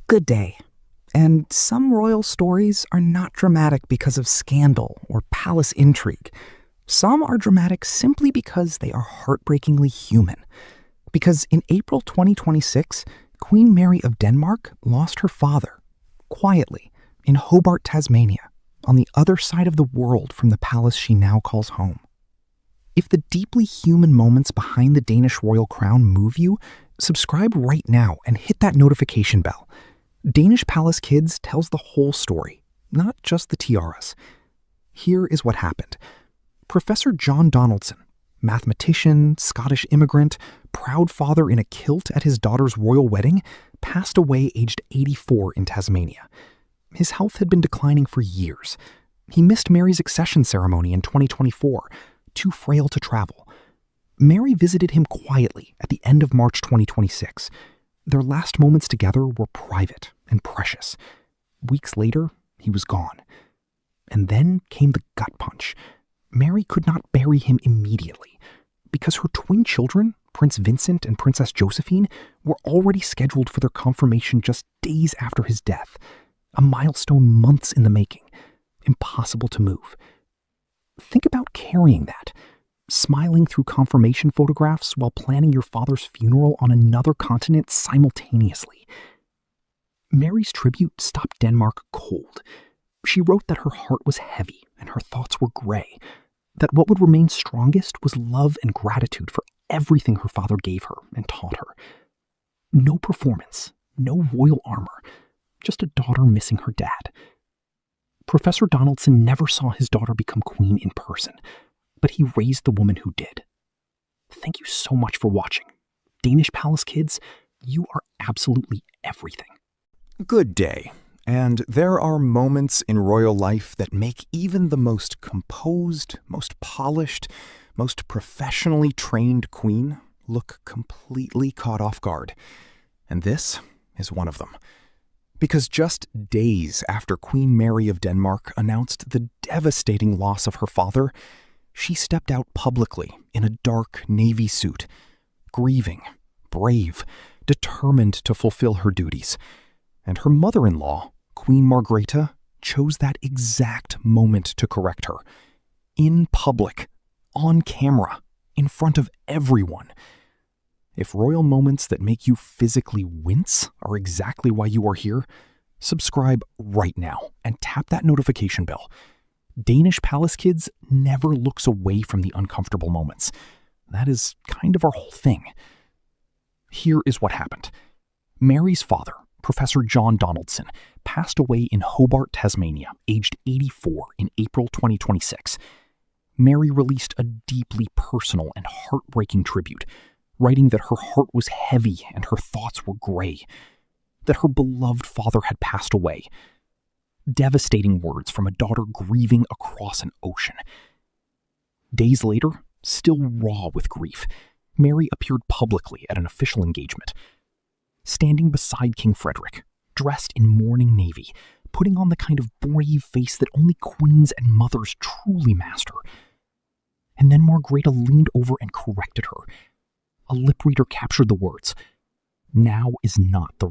Good day. And some royal stories are not dramatic because of scandal or palace intrigue. Some are dramatic simply because they are heartbreakingly human. Because in April 2026, Queen Mary of Denmark lost her father, quietly, in Hobart, Tasmania, on the other side of the world from the palace she now calls home. If the deeply human moments behind the Danish royal crown move you, subscribe right now and hit that notification bell. Danish Palace Kids tells the whole story, not just the tiaras. Here is what happened. Professor John Donaldson, mathematician, Scottish immigrant, proud father in a kilt at his daughter's royal wedding, passed away aged 84 in Tasmania. His health had been declining for years. He missed Mary's accession ceremony in 2024, too frail to travel. Mary visited him quietly at the end of March 2026. Their last moments together were private and precious. Weeks later, he was gone. And then came the gut punch. Mary could not bury him immediately because her twin children, Prince Vincent and Princess Josephine, were already scheduled for their confirmation just days after his death, a milestone months in the making, impossible to move. Think about carrying that, smiling through confirmation photographs while planning your father's funeral on another continent simultaneously. Mary's tribute stopped Denmark cold. She wrote that her heart was heavy and her thoughts were gray, that what would remain strongest was love and gratitude for everything her father gave her and taught her. No performance, no royal armor, just a daughter missing her dad. Professor Donaldson never saw his daughter become queen in person, but he raised the woman who did. Thank you so much for watching. Danish Palace Kids, you are absolutely everything. Good day. And there are moments in royal life that make even the most composed, most polished, most professionally trained queen look completely caught off guard. And this is one of them. Because just days after Queen Mary of Denmark announced the devastating loss of her father, she stepped out publicly in a dark navy suit, grieving, brave, determined to fulfill her duties. And her mother-in-law, Queen Margrethe, chose that exact moment to correct her. In public, on camera, in front of everyone. If royal moments that make you physically wince are exactly why you are here, subscribe right now and tap that notification bell. Danish Palace Kids never looks away from the uncomfortable moments. That is kind of our whole thing. Here is what happened. Mary's father, Professor John Donaldson, passed away in Hobart, Tasmania, aged 84 in April 2026. Mary released a deeply personal and heartbreaking tribute, writing that her heart was heavy and her thoughts were gray, that her beloved father had passed away. Devastating words from a daughter grieving across an ocean. Days later, still raw with grief, Mary appeared publicly at an official engagement. Standing beside King Frederik, dressed in mourning navy, putting on the kind of brave face that only queens and mothers truly master. And then Margrethe leaned over and corrected her. A lip reader captured the words, "Now is not the